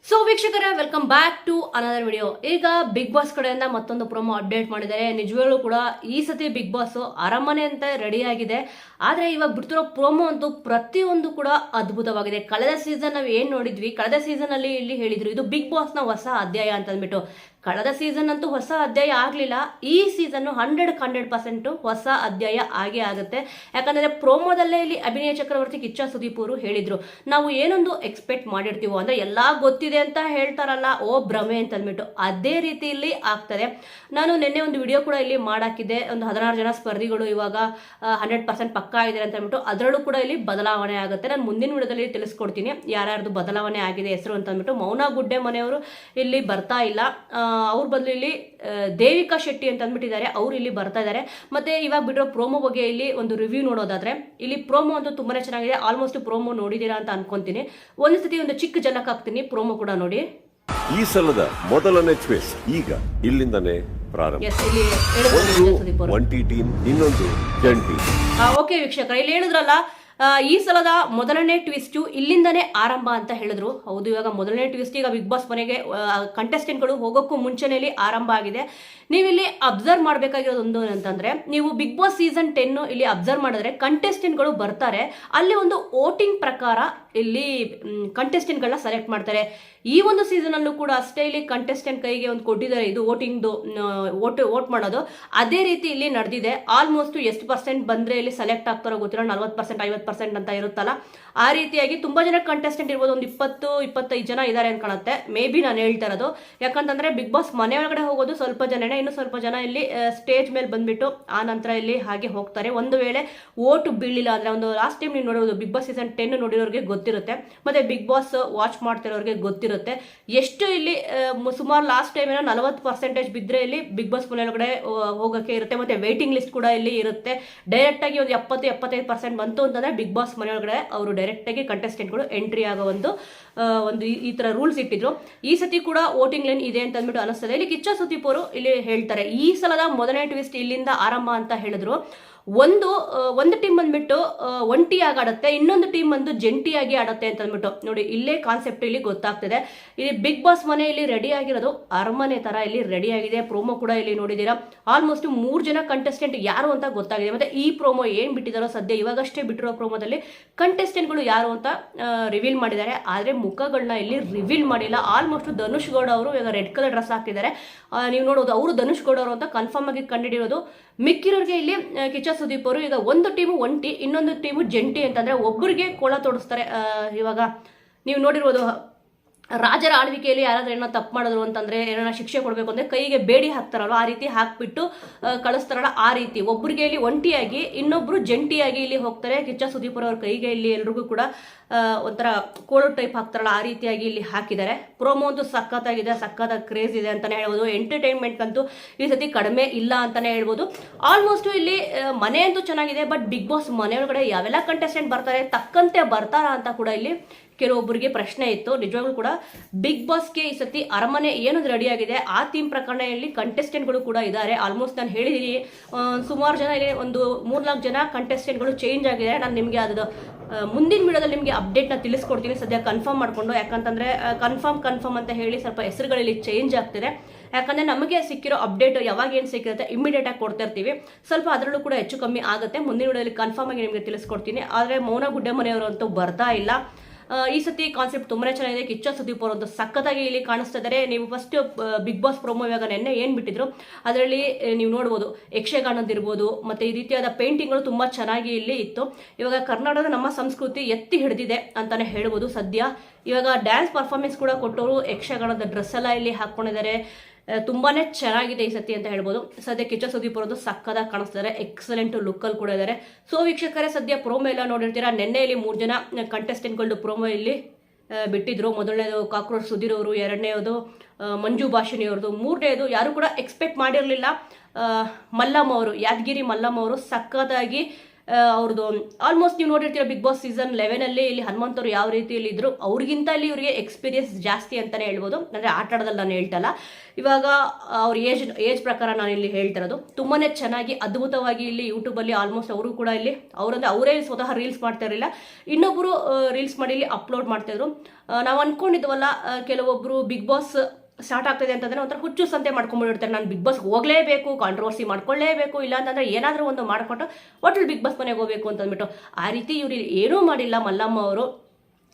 So ವೀಕ್ಷಕರೇ, welcome back to another video. ಈಗ Bigg Boss ಕಡೆಯಿಂದ ಮತ್ತೊಂದು ಪ್ರೋಮೋ ಅಪ್ಡೇಟ್ ಮಾಡಿದ್ದಾರೆ. ನಿಜವಾಗ್ಲೂ ಕೂಡ ಈ ಸತಿ ಬಿಗ್ ಬಾಸ್ ಅರಮನೆ ಅಂತ ರೆಡಿ ಆಗಿದೆ. ಆದರೆ ಇವಾಗ ಬಿಡ್ತಿರೋ ಪ್ರೋಮೋ ಅಂತೂ ಪ್ರತಿಯೊಂದು ಕೂಡ ಅದ್ಭುತವಾಗಿದೆ. ಕಳೆದ ಸೀಸನ್ ನಾವು ಏನು ನೋಡಿದ್ವಿ, ಕಳೆದ ಸೀಸನ್ ಅಲ್ಲಿ ಇಲ್ಲಿ ಹೇಳಿದ್ರು ಇದು ಬಿಗ್ ಬಾಸ್ ನ ಹೊಸ ಅಧ್ಯಾಯ ಅಂತ ಅಂದ್ಬಿಟ್ಟು. ಕಳೆದ ಸೀಸನ್ ಅಂತೂ ಹೊಸ ಅಧ್ಯಾಯ ಆಗಲಿಲ್ಲ. ಈ ಸೀಸನ್ 100% ಹೊಸ ಅಧ್ಯಾಯ ಆಗೇ ಆಗುತ್ತೆ. ಯಾಕಂದ್ರೆ ಪ್ರೋಮೋದಲ್ಲೇ ಇಲ್ಲಿ ಅಭಿನಯ ಚಕ್ರವರ್ತಿ, ಕಿಚ್ಚ ಸುದೀಪ್ ಅವರು ಹೇಳಿದ್ರು, ನಾವು ಏನೊಂದು ಎಕ್ಸ್ಪೆಕ್ಟ್ ಮಾಡಿರ್ತೀವೋ ಅಂದ್ರೆ ಎಲ್ಲಾ ಗೊತ್ತಿದೆ ಅಂತ ಹೇಳ್ತಾರಲ್ಲ, ಓ ಭ್ರಮೆ ಅಂತ ಅಂದ್ಬಿಟ್ಟು ಅದೇ ರೀತಿ ಇಲ್ಲಿ ಆಗ್ತದೆ. ನಾನು ನಿನ್ನೆ ಒಂದು ವಿಡಿಯೋ ಕೂಡ ಇಲ್ಲಿ ಮಾಡಾಕಿದ್ದೆ. ಒಂದು 16 ಜನ ಸ್ಪರ್ಧಿಗಳು ಇವಾಗ 100% ಪಕ್ಕಾ ಇದೆ ಅಂತ ಅಂದ್ಬಿಟ್ಟು ಅದರಲ್ಲೂ ಕೂಡ ಇಲ್ಲಿ ಬದಲಾವಣೆ ಆಗುತ್ತೆ. ನಾನು ಮುಂದಿನ ವಿಡಿಯೋದಲ್ಲಿ ತಿಳಿಸ್ಕೊಡ್ತೀನಿ ಯಾರ್ಯಾರ್ದು ಬದಲಾವಣೆ ಆಗಿದೆ ಹೆಸರು ಅಂತ ಅಂದ್ಬಿಟ್ಟು. ಮೌನ ಗುಡ್ಡೆ ಮನೆಯವರು ಇಲ್ಲಿ ಬರ್ತಾ ಇಲ್ಲ, ಅವ್ರ ಬದಲು ಇಲ್ಲಿ ದೇವಿಕಾ ಶೆಟ್ಟಿ ಅಂತ ಅಂದ್ಬಿಟ್ಟಿದ್ದಾರೆ, ಅವ್ರು ಇಲ್ಲಿ ಬರ್ತಾ ಇದ್ದಾರೆ. ಮತ್ತೆ ಇವಾಗ ಬಿಟ್ಟಿರೋ ಪ್ರೋಮೋ ಬಗ್ಗೆ ಇಲ್ಲಿ ಒಂದು ರಿವ್ಯೂ ನೋಡೋದಾದ್ರೆ, ಇಲ್ಲಿ ಪ್ರೋಮೋ ಅಂತೂ ತುಂಬಾನೇ ಚೆನ್ನಾಗಿದೆ. ಆಲ್ಮೋಸ್ಟ್ ಪ್ರೋಮೋ ನೋಡಿದೀರಾ ಅಂತ ಅನ್ಕೊಂತೀನಿ. ಒಂದು ಸತಿ ಒಂದು ಚಿಕ್ಕ ಜಲಕ್ ಹಾಕ್ತೀನಿ, ಪ್ರೋಮೋ ಕೂಡ ನೋಡಿ. ಈ ಸಲದ ಮೊದಲನೇ ಟ್ವಿಸ್ಟ್ ಈಗ ಇಲ್ಲಿಂದನೇ ಪ್ರಾರಂಭ. ಒಂಟಿ ಟೀಮ್, ಇನ್ನೊಂದು ಜಂಟಿ. ಓಕೆ ವೀಕ್ಷಕರ, ಇಲ್ಲಿ ಹೇಳಿದ್ರಲ್ಲ ಈ ಸಲದ ಮೊದಲನೇ ಟ್ವಿಸ್ಟ್ ಇಲ್ಲಿಂದನೇ ಆರಂಭ ಅಂತ ಹೇಳಿದ್ರು. ಹೌದು, ಇವಾಗ ಮೊದಲನೇ ಟ್ವಿಸ್ಟ್ ಈಗ ಬಿಗ್ ಬಾಸ್ ಮನೆಗೆ ಕಂಟೆಸ್ಟೆಂಟ್ಗಳು ಹೋಗೋಕ್ಕೂ ಮುಂಚೆನೇ ಆರಂಭ ಆಗಿದೆ. ನೀವಿಲ್ಲಿ ಅಬ್ಸರ್ವ್ ಮಾಡಬೇಕಾಗಿರೋದು ಒಂದು ಅಂತಂದ್ರೆ, ನೀವು ಬಿಗ್ ಬಾಸ್ ಸೀಸನ್ 10 ಇಲ್ಲಿ ಅಬ್ಸರ್ವ್ ಮಾಡಿದ್ರೆ ಕಂಟೆಸ್ಟೆಂಟ್ಗಳು ಬರ್ತಾರೆ, ಅಲ್ಲಿ ಒಂದು ವೋಟಿಂಗ್ ಪ್ರಕಾರ ಇಲ್ಲಿ ಕಂಟೆಸ್ಟೆಂಟ್ಗಳನ್ನ ಸೆಲೆಕ್ಟ್ ಮಾಡ್ತಾರೆ. ಈ ಒಂದು ಸೀಸನ್ ಅಲ್ಲೂ ಕೂಡ ಅಷ್ಟೇ, ಇಲ್ಲಿ ಕಂಟೆಸ್ಟೆಂಟ್ ಕೈಗೆ ಒಂದು ಕೊಟ್ಟಿದ್ದಾರೆ, ಇದು ವೋಟಿಂಗ್ದು ವೋಟ್ ಮಾಡೋದು. ಅದೇ ರೀತಿ ಇಲ್ಲಿ ನಡೆದಿದೆ. ಆಲ್ಮೋಸ್ಟ್ ಎಷ್ಟು ಪರ್ಸೆಂಟ್ ಬಂದ್ರೆ ಇಲ್ಲಿ ಸೆಲೆಕ್ಟ್ ಆಗ್ತಾರೋ ಗೊತ್ತಿಲ್ಲ, 40% 50% ಅಂತ ಇರುತ್ತಲ್ಲ, ಆ ರೀತಿಯಾಗಿ ತುಂಬಾ ಜನ ಕಂಟೆಸ್ಟೆಂಟ್ ಇರ್ಬೋದು. ಒಂದು 20-25 ಜನ ಇದ್ದಾರೆ ಅಂತ ಕಾಣುತ್ತೆ, ಮೇ ಬಿ ನಾನು ಹೇಳ್ತಾ ಇರೋದು. ಯಾಕಂತಂದ್ರೆ ಬಿಗ್ ಬಾಸ್ ಮನೆ ಒಳಗಡೆ ಹೋಗೋದು ಸ್ವಲ್ಪ ಜನನೇ, ಇನ್ನು ಸ್ವಲ್ಪ ಜನ ಇಲ್ಲಿ ಸ್ಟೇಜ್ ಮೇಲೆ ಬಂದ್ಬಿಟ್ಟು ಆ ನಂತರ ಇಲ್ಲಿ ಹಾಗೆ ಹೋಗ್ತಾರೆ. ಒಂದು ವೇಳೆ ವೋಟ್ ಬೀಳಿಲ್ಲ ಅಂದ್ರೆ, ಒಂದು ಲಾಸ್ಟ್ ಟೈಮ್ ನೀವು ನೋಡೋದು ಬಿಗ್ ಬಾಸ್ ಸೀಸನ್ 10 ನೋಡಿರೋರಿಗೆ ಗೊತ್ತಿರುತ್ತೆ, ಮತ್ತೆ ಬಿಗ್ ಬಾಸ್ ವಾಚ್ ಮಾಡ್ತಿರೋರಿಗೆ ಗೊತ್ತಿರುತ್ತೆ ಎಷ್ಟು ಇಲ್ಲಿ ಸುಮಾರು ಲಾಸ್ಟ್ ಟೈಮ್ ಏನೋ 40% ಬಿದ್ರೆ ಇಲ್ಲಿ ಬಿಗ್ ಬಾಸ್ ಮನೆ ಒಳಗಡೆ ಹೋಗೋಕೆ ಇರುತ್ತೆ. ಮತ್ತೆ ವೇಟಿಂಗ್ ಲಿಸ್ಟ್ ಕೂಡ ಇಲ್ಲಿ ಇರುತ್ತೆ. ಡೈರೆಕ್ಟ್ ಆಗಿ ಒಂದು 70-75% ಬಂತು ಅಂತಂದ್ರೆ ಬಿಗ್ ಬಾಸ್ ಮನೆ ಒಳಗಡೆ ಅವರು ಡೈರೆಕ್ಟ್ ಆಗಿ ಕಂಟೆಸ್ಟೆಂಟ್ಗಳು ಎಂಟ್ರಿ ಆಗೋ ಒಂದು ಈ ತರ ರೂಲ್ಸ್ ಇಟ್ಟಿದ್ರು. ಈ ಸತಿ ಕೂಡ ವೋಟಿಂಗ್ ಲೈನ್ ಇದೆ ಅಂತ ಅಂದ್ಬಿಟ್ಟು ಅನಿಸ್ತದೆ. ಇಲ್ಲಿ ಕಿಚ್ಚ ಸುದೀಪ್ ಅವರು ಇಲ್ಲಿ ಹೇಳ್ತಾರೆ, ಈ ಸಲದ ಮೊದಲನೇ ಟ್ವಿಸ್ಟ್ ಇಲ್ಲಿಂದ ಆರಂಭ ಅಂತ ಹೇಳಿದ್ರು. ಒಂದು ಟೀಮ್ ಬಂದ್ಬಿಟ್ಟು ಒಂಟಿಯಾಗಿ ಆಡುತ್ತೆ, ಇನ್ನೊಂದು ಟೀಮ್ ಬಂದು ಜಂಟಿಯಾಗಿ ಆಡುತ್ತೆ ಅಂತ ಅಂದ್ಬಿಟ್ಟು ನೋಡಿ. ಇಲ್ಲೇ ಕಾನ್ಸೆಪ್ಟ್ ಇಲ್ಲಿ ಗೊತ್ತಾಗ್ತದೆ. ಇಲ್ಲಿ ಬಿಗ್ ಬಾಸ್ ಮನೆ ಇಲ್ಲಿ ರೆಡಿ ಆಗಿರೋದು ಅರಮನೆ ತರ ಇಲ್ಲಿ ರೆಡಿ ಆಗಿದೆ. ಪ್ರೋಮೋ ಕೂಡ ಇಲ್ಲಿ ನೋಡಿದೀರಾ. ಆಲ್ಮೋಸ್ಟ್ 3 ಜನ ಕಂಟೆಸ್ಟೆಂಟ್ ಯಾರು ಅಂತ ಗೊತ್ತಾಗಿದೆ. ಮತ್ತೆ ಈ ಪ್ರೋಮೋ ಏನ್ ಬಿಟ್ಟಿದಾರೋ, ಸದ್ಯ ಇವಾಗಷ್ಟೇ ಬಿಟ್ಟಿರೋ ಪ್ರೋಮೋದಲ್ಲಿ ಕಂಟೆಸ್ಟೆಂಟ್ಗಳು ಯಾರು ಅಂತ ರಿವೀಲ್ ಮಾಡಿದ್ದಾರೆ, ಆದ್ರೆ ಮುಖಗಳನ್ನ ಇಲ್ಲಿ ರಿವೀಲ್ ಮಾಡಿಲ್ಲ. ಆಲ್ಮೋಸ್ಟ್ ಧನುಷ್ ಗೌಡ ಅವರು ಇವಾಗ ರೆಡ್ ಕಲರ್ ಡ್ರೆಸ್ ಹಾಕಿದ್ದಾರೆ, ನೀವು ನೋಡೋದು ಅವರು ಧನುಷ್ ಗೌಡ ಅವರು ಅಂತ ಕನ್ಫರ್ಮ್ ಆಗಿ ಕಂಡಿಡಿರೋದು. ಮಿಕ್ಕಿರೋರಿಗೆ ಇಲ್ಲಿ ಕಿಚ್ಚ ಸುದೀಪ್ ಅವರು ಈಗ ಒಂದು ಟೀಮು ಒಂಟಿ, ಇನ್ನೊಂದು ಟೀಮು ಜಂಟಿ ಅಂತಂದ್ರೆ ಒಬ್ಬರಿಗೆ ಕೋಳ ತೋಡಿಸ್ತಾರೆ. ಇವಾಗ ನೀವು ನೋಡಿರ್ಬೋದು, ರಾಜರ ಆಳ್ವಿಕೆಯಲ್ಲಿ ಯಾರಾದ್ರೂ ಏನೋ ತಪ್ಪು ಮಾಡಿದ್ರು ಅಂತಂದ್ರೆ, ಏನೋ ಶಿಕ್ಷೆ ಕೊಡಬೇಕು ಅಂದ್ರೆ ಕೈಗೆ ಬೇಡಿ ಹಾಕ್ತಾರಲ್ಲ, ಆ ರೀತಿ ಹಾಕ್ಬಿಟ್ಟು ಕಳಿಸ್ತಾರಲ್ಲ, ಆ ರೀತಿ ಒಬ್ಬರಿಗೆ ಇಲ್ಲಿ ಒಂಟಿಯಾಗಿ ಇನ್ನೊಬ್ರು ಜಂಟಿಯಾಗಿ ಇಲ್ಲಿ ಹೋಗ್ತಾರೆ. ಕಿಚ್ಚ ಸುದೀಪ್ ಅವ್ರ ಕೈಗೆ ಇಲ್ಲಿ ಎಲ್ರಿಗೂ ಕೂಡ ಒಂಥರ ಕೋಳು ಟೈಪ್ ಹಾಕ್ತಾರಲ್ಲ, ಆ ರೀತಿಯಾಗಿ ಇಲ್ಲಿ ಹಾಕಿದ್ದಾರೆ. ಪ್ರೋಮೋ ಅಂತೂ ಸಖತ್ತಾಗಿದೆ, ಸಖತ್ತಾದ ಕ್ರೇಜ್ ಇದೆ ಅಂತಾನೆ ಹೇಳ್ಬೋದು. ಎಂಟರ್ಟೈನ್ಮೆಂಟ್ ಅಂತೂ ಈ ಸತಿ ಕಡಿಮೆ ಇಲ್ಲ ಅಂತಾನೆ ಹೇಳ್ಬೋದು. ಆಲ್ಮೋಸ್ಟ್ ಇಲ್ಲಿ ಮನೆ ಅಂತೂ ಚೆನ್ನಾಗಿದೆ, ಬಟ್ ಬಿಗ್ ಬಾಸ್ ಮನೆ ಒಳಗಡೆ ಯಾವೆಲ್ಲ ಕಂಟೆಸ್ಟೆಂಟ್ ಬರ್ತಾರೆ, ತಕ್ಕಂತೆ ಬರ್ತಾರಾ ಅಂತ ಕೂಡ ಇಲ್ಲಿ ಕೆಲವೊಬ್ಬರಿಗೆ ಪ್ರಶ್ನೆ ಇತ್ತು. ನಿಜವಾಗ್ಲೂ ಕೂಡ ಬಿಗ್ ಬಾಸ್ಗೆ ಈ ಸತಿ ಅರಮನೆ ಏನದು ರೆಡಿ ಆಗಿದೆ, ಆ ಥೀಮ್ ಪ್ರಕರಣದಲ್ಲಿ ಕಂಟೆಸ್ಟೆಂಟ್ಗಳು ಕೂಡ ಇದ್ದಾರೆ. ಆಲ್ಮೋಸ್ಟ್ ನಾನು ಹೇಳಿದೀನಿ, ಸುಮಾರು ಜನ ಇಲ್ಲಿ ಒಂದು 3-4 ಜನ ಕಂಟೆಸ್ಟೆಂಟ್ಗಳು ಚೇಂಜ್ ಆಗಿದೆ. ನಾನು ನಿಮಗೆ ಅದು ಮುಂದಿನ ವಿಡಿಯೋದಲ್ಲಿ ನಿಮಗೆ ಅಪ್ಡೇಟ್ನ ತಿಳಿಸ್ಕೊಡ್ತೀನಿ. ಸದ್ಯ ಕನ್ಫರ್ಮ್ ಮಾಡಿಕೊಂಡು, ಯಾಕಂತಂದ್ರೆ ಕನ್ಫರ್ಮ್ ಅಂತ ಹೇಳಿ ಸ್ವಲ್ಪ ಹೆಸರುಗಳಲ್ಲಿ ಚೇಂಜ್ ಆಗ್ತಿದೆ. ಯಾಕಂದ್ರೆ ನಮಗೆ ಸಿಕ್ಕಿರೋ ಅಪ್ಡೇಟ್ ಯಾವಾಗ ಏನು ಸಿಕ್ಕಿರುತ್ತೆ ಇಮಿಡಿಯೇಟ್ ಆಗಿ ಕೊಡ್ತಾ ಇರ್ತೀವಿ. ಸ್ವಲ್ಪ ಅದರಲ್ಲೂ ಕೂಡ ಹೆಚ್ಚು ಕಮ್ಮಿ ಆಗುತ್ತೆ. ಮುಂದಿನ ವಿಡಿಯೋದಲ್ಲಿ ಕನ್ಫರ್ಮ್ ಆಗಿ ನಿಮಗೆ ತಿಳಿಸ್ಕೊಡ್ತೀನಿ. ಆದರೆ ಮೌನ ಗುಡ್ಡೆ ಮನೆಯವರು ಅಂತೂ ಬರ್ತಾ ಇಲ್ಲ. ಈ ಸತಿ ಕಾನ್ಸೆಪ್ಟ್ ತುಂಬಾನೇ ಚೆನ್ನಾಗಿದೆ. ಕಿಚ್ಚ ಸುದೀಪ್ ಅವರು ಒಂದು ಸಖತ್ತಾಗಿ ಇಲ್ಲಿ ಕಾಣಿಸ್ತಾ ಇದ್ದಾರೆ. ನೀವು ಫಸ್ಟ್ ಬಿಗ್ ಬಾಸ್ ಪ್ರೋಮೋ ಇವಾಗ ನೆನ್ನೆ ಏನ್ ಬಿಟ್ಟಿದ್ರು ಅದರಲ್ಲಿ ನೀವು ನೋಡ್ಬೋದು, ಯಕ್ಷಗಾನದಿರ್ಬೋದು, ಮತ್ತೆ ಈ ರೀತಿಯಾದ ಪೇಂಟಿಂಗ್ಗಳು ತುಂಬಾ ಚೆನ್ನಾಗಿ ಇಲ್ಲಿ ಇತ್ತು. ಇವಾಗ ಕರ್ನಾಟಕದ ನಮ್ಮ ಸಂಸ್ಕೃತಿ ಎತ್ತಿ ಹಿಡಿದಿದೆ ಅಂತಾನೆ ಹೇಳ್ಬೋದು. ಸದ್ಯ ಇವಾಗ ಡ್ಯಾನ್ಸ್ ಪರ್ಫಾರ್ಮೆನ್ಸ್ ಕೂಡ ಕೊಟ್ಟವರು, ಯಕ್ಷಗಾನದ ಡ್ರೆಸ್ ಎಲ್ಲ ಇಲ್ಲಿ ಹಾಕೊಂಡಿದ್ದಾರೆ. ತುಂಬಾನೇ ಚೆನ್ನಾಗಿದೆ ಈ ಸತಿ ಅಂತ ಹೇಳ್ಬೋದು. ಸದ್ಯ ಕಿಚ್ಚ ಸುದೀಪ್ ಅವರದ್ದು ಸಕ್ಕದಾಗಿ ಕಾಣಿಸ್ತಾರೆ, ಎಕ್ಸಲೆಂಟ್ ಲುಕ್ ಅಲ್ಲಿ ಕೂಡ ಇದ್ದಾರೆ. ಸೊ ವೀಕ್ಷಕರೇ, ಸದ್ಯ ಪ್ರೋಮೋ ಎಲ್ಲ ನೋಡಿರ್ತೀರಾ. ನೆನ್ನೆಯಲ್ಲಿ 3 ಜನ ಕಂಟೆಸ್ಟೆಂಟ್ಗಳು ಪ್ರೋಮೋ ಇಲ್ಲಿ ಬಿಟ್ಟಿದ್ರು. ಮೊದಲನೇದು ಕಾಕ್ರೋಚ್ ಸುಧೀರ್ ಅವರು, ಎರಡನೇದು ಮಂಜು ಭಾಷಿಣಿ ಅವ್ರದ್ದು, ಮೂರನೇದು ಯಾರು ಕೂಡ ಎಕ್ಸ್ಪೆಕ್ಟ್ ಮಾಡಿರಲಿಲ್ಲ, ಮಲ್ಲಮ್ಮ ಅವರು, ಯಾದಗಿರಿ ಮಲ್ಲಮ್ಮ ಅವರು ಸಕ್ಕತ್ತಾಗಿ ಅವ್ರದ್ದು ಆಲ್ಮೋಸ್ಟ್ ನೀವು ನೋಡಿರ್ತೀರ ಬಿಗ್ ಬಾಸ್ ಸೀಸನ್ 11 ಇಲ್ಲಿ ಹನುಮಂತ್ ಅವರು ಯಾವ ರೀತಿಯಲ್ಲಿ ಇದ್ರು, ಅವ್ರಿಗಿಂತ ಇಲ್ಲಿ ಇವರಿಗೆ ಎಕ್ಸ್ಪೀರಿಯನ್ಸ್ ಜಾಸ್ತಿ ಅಂತಾನೆ ಹೇಳ್ಬೋದು. ಅಂದರೆ ಆಟ ಆಡೋದಲ್ಲಿ ನಾನು ಹೇಳ್ತಲ್ಲ, ಇವಾಗ ಅವ್ರ ಏಜ್ ಪ್ರಕಾರ ನಾನು ಇಲ್ಲಿ ಹೇಳ್ತಿರೋದು. ತುಂಬಾನೇ ಚೆನ್ನಾಗಿ ಅದ್ಭುತವಾಗಿ ಇಲ್ಲಿ ಯೂಟ್ಯೂಬಲ್ಲಿ ಆಲ್ಮೋಸ್ಟ್ ಅವರು ಕೂಡ ಇಲ್ಲಿ ಅವರೇ ಸ್ವತಃ ರೀಲ್ಸ್ ಮಾಡ್ತಾ ಇರಲಿಲ್ಲ, ಇನ್ನೊಬ್ಬರು ರೀಲ್ಸ್ ಮಾಡಿ ಇಲ್ಲಿ ಅಪ್ಲೋಡ್ ಮಾಡ್ತಾಯಿದ್ರು. ನಾವು ಅನ್ಕೊಂಡಿದ್ವಲ್ಲ ಕೆಲವೊಬ್ಬರು ಬಿಗ್ ಬಾಸ್ ಸ್ಟಾರ್ಟ್ ಆಗ್ತದೆ ಅಂತಂದ್ರೆ ಒಂಥರ ಹುಚ್ಚು ಸಂತೆ ಮಾಡ್ಕೊಂಡ್ಬಿಟ್ಟಿರ್ತಾರೆ, ನಾನು ಬಿಗ್ ಬಾಸ್ ಹೋಗಲೇಬೇಕು, ಕಾಂಟ್ರವರ್ಸಿ ಮಾಡ್ಕೊಳ್ಳೇಬೇಕು, ಇಲ್ಲ ಅಂತಂದ್ರೆ ಏನಾದರೂ ಒಂದು ಮಾಡಿಕೊಟ್ಟು ಒಟ್ಟು ಬಿಗ್ ಬಾಸ್ ಮನೆಗೆ ಹೋಗಬೇಕು ಅಂತಂದ್ಬಿಟ್ಟು. ಆ ರೀತಿ ಇವ್ರು ಏನೂ ಮಾಡಿಲ್ಲ ಮಲ್ಲಮ್ಮ ಅವರು.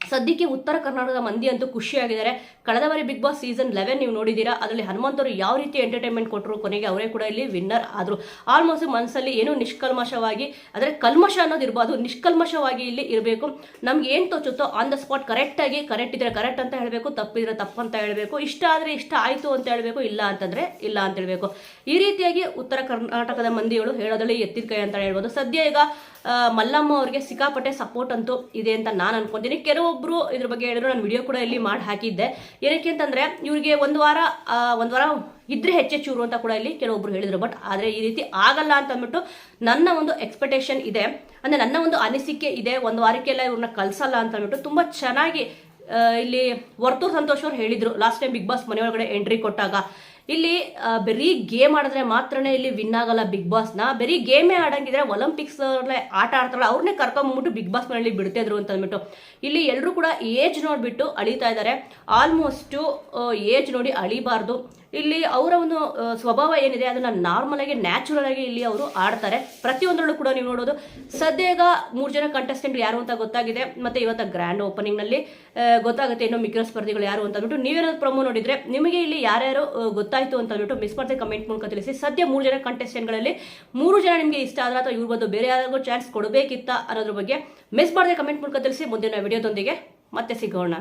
ಸದ್ಯಕ್ಕೆ ಉತ್ತರ ಕರ್ನಾಟಕದ ಮಂದಿ ಅಂತೂ ಖುಷಿಯಾಗಿದ್ದಾರೆ. ಕಳೆದ ಬಾರಿ ಬಿಗ್ ಬಾಸ್ ಸೀಸನ್ 11 ನೀವು ನೋಡಿದ್ದೀರಾ, ಅದರಲ್ಲಿ ಹನುಮಂತವರು ಯಾವ ರೀತಿ ಎಂಟರ್ಟೈನ್ಮೆಂಟ್ ಕೊಟ್ಟರು, ಕೊನೆಗೆ ಅವರೇ ಕೂಡ ಇಲ್ಲಿ ವಿನ್ನರ್ ಆದರು. ಆಲ್ಮೋಸ್ಟ್ ಮನಸ್ಸಲ್ಲಿ ಏನೂ ನಿಷ್ಕಲ್ಮಶವಾಗಿ, ಅಂದರೆ ಕಲ್ಮಶ ಅನ್ನೋದು ಇರ್ಬೋದು, ನಿಷ್ಕಲ್ಮಶವಾಗಿ ಇಲ್ಲಿ ಇರಬೇಕು. ನಮ್ಗೆ ಏನು ತೋಚುತ್ತೋ ಆನ್ ದ ಸ್ಪಾಟ್ ಕರೆಕ್ಟಾಗಿ, ಕರೆಕ್ಟ್ ಇದ್ರೆ ಕರೆಕ್ಟ್ ಅಂತ ಹೇಳಬೇಕು, ತಪ್ಪಿದ್ರೆ ತಪ್ಪು ಅಂತ ಹೇಳಬೇಕು, ಇಷ್ಟ ಆದರೆ ಇಷ್ಟ ಆಯಿತು ಅಂತ ಹೇಳಬೇಕು, ಇಲ್ಲ ಅಂತಂದರೆ ಇಲ್ಲ ಅಂತ ಹೇಳಬೇಕು. ಈ ರೀತಿಯಾಗಿ ಉತ್ತರ ಕರ್ನಾಟಕದ ಮಂದಿಗಳು ಹೇಳೋದ್ರಲ್ಲಿ ಎತ್ತಿದ ಕೈ ಅಂತ ಹೇಳ್ಬೋದು. ಸದ್ಯ ಈಗ ಮಲ್ಲಮ್ಮ ಅವರಿಗೆ ಸಿಕ್ಕಾಪಟ್ಟೆ ಸಪೋರ್ಟ್ ಅಂತೂ ಇದೆ ಅಂತ ನಾನು ಅನ್ಕೊಂತೀನಿ. ಕೆಲವೊಬ್ಬರು ಇದ್ರ ಬಗ್ಗೆ ಹೇಳಿದ್ರು, ನಾನು ವಿಡಿಯೋ ಕೂಡ ಇಲ್ಲಿ ಮಾಡಿ ಹಾಕಿದ್ದೆ. ಏನಕ್ಕೆ ಅಂತಂದರೆ ಇವರಿಗೆ ಒಂದು ವಾರ ಇದ್ರೆ ಹೆಚ್ಚೆಚ್ಚೂರು ಅಂತ ಕೂಡ ಇಲ್ಲಿ ಕೆಲವೊಬ್ರು ಹೇಳಿದ್ರು. ಬಟ್ ಆದರೆ ಈ ರೀತಿ ಆಗಲ್ಲ ಅಂತ ಅಂದ್ಬಿಟ್ಟು ನನ್ನ ಒಂದು ಎಕ್ಸ್ಪೆಕ್ಟೇಷನ್ ಇದೆ, ಅಂದರೆ ನನ್ನ ಒಂದು ಅನಿಸಿಕೆ ಇದೆ. ಒಂದು ವಾರಕ್ಕೆಲ್ಲ ಇವ್ರನ್ನ ಕಳ್ಸಲ್ಲ ಅಂತ ಅಂದ್ಬಿಟ್ಟು ತುಂಬ ಚೆನ್ನಾಗಿ ಇಲ್ಲಿ ವರ್ತೂರ್ ಸಂತೋಷ್ ಅವ್ರು ಹೇಳಿದ್ರು ಲಾಸ್ಟ್ ಟೈಮ್ ಬಿಗ್ ಬಾಸ್ ಮನೆಯೊಳಗಡೆ ಎಂಟ್ರಿ ಕೊಟ್ಟಾಗ. ಇಲ್ಲಿ ಬರೀ ಗೇಮ್ ಆಡಿದ್ರೆ ಮಾತ್ರನೇ ಇಲ್ಲಿ ವಿನ್ ಆಗಲ್ಲ ಬಿಗ್ ಬಾಸ್ನ, ಬರೀ ಗೇಮೇ ಆಡಂಗಿದ್ರೆ ಒಲಿಂಪಿಕ್ಸ್ ಆಟ ಆಡ್ತಾರಲ್ಲ ಅವ್ರನ್ನೇ ಕರ್ಕೊಂಡ್ಬಿಟ್ಟು ಬಿಗ್ ಬಾಸ್ ಮನೆಯಲ್ಲಿ ಬಿಡ್ತಿದ್ರು ಅಂತ ಅಂದ್ಬಿಟ್ಟು. ಇಲ್ಲಿ ಎಲ್ಲರೂ ಕೂಡ ಏಜ್ ನೋಡಿಬಿಟ್ಟು ಅಳಿತಾ ಇದ್ದಾರೆ. ಆಲ್ಮೋಸ್ಟು ಏಜ್ ನೋಡಿ ಅಳಿಬಾರ್ದು. ಇಲ್ಲಿ ಅವರ ಒಂದು ಸ್ವಭಾವ ಏನಿದೆ ಅದನ್ನು ನಾರ್ಮಲ್ ಆಗಿ ನ್ಯಾಚುರಲ್ ಆಗಿ ಇಲ್ಲಿ ಅವರು ಆಡ್ತಾರೆ. ಪ್ರತಿಯೊಂದರಲ್ಲೂ ಕೂಡ ನೀವು ನೋಡೋದು. ಸದ್ಯಗ 3 ಜನ ಕಂಟೆಸ್ಟೆಂಟ್ ಯಾರು ಅಂತ ಗೊತ್ತಾಗಿದೆ, ಮತ್ತೆ ಇವತ್ತು ಗ್ರ್ಯಾಂಡ್ ಓಪನಿಂಗ್ನಲ್ಲಿ ಗೊತ್ತಾಗುತ್ತೆ ಇನ್ನೂ ಮಿಕ್ಕಿರೋ ಸ್ಪರ್ಧಿಗಳು ಯಾರು ಅಂತ ಅಂದ್ಬಿಟ್ಟು. ನೀವೇನಾದ್ರು ಪ್ರೊಮೋ ನೋಡಿದ್ರೆ ನಿಮಗೆ ಇಲ್ಲಿ ಯಾರ್ಯಾರು ಗೊತ್ತಾಯ್ತು ಅಂತ ಅಂದ್ಬಿಟ್ಟು ಮಿಸ್ ಮಾಡದೆ ಕಮೆಂಟ್ ಮೂಲಕ ತಿಳಿಸಿ. ಸದ್ಯ 3 ಜನ ಕಂಟೆಸ್ಟೆಂಟ್ಗಳಲ್ಲಿ 3 ಜನ ನಿಮಗೆ ಇಷ್ಟ ಆದ್ರೆ ಅಥವಾ ಇವ್ರ ಬಂದು ಬೇರೆ ಯಾರಿಗೂ ಚಾನ್ಸ್ ಕೊಡಬೇಕಿತ್ತ ಅನ್ನೋದ್ರ ಬಗ್ಗೆ ಮಿಸ್ ಮಾಡದೆ ಕಮೆಂಟ್ ಮೂಲಕ ತಿಳಿಸಿ. ಮುಂದಿನ ವಿಡಿಯೋದೊಂದಿಗೆ ಮತ್ತೆ ಸಿಗೋಣ.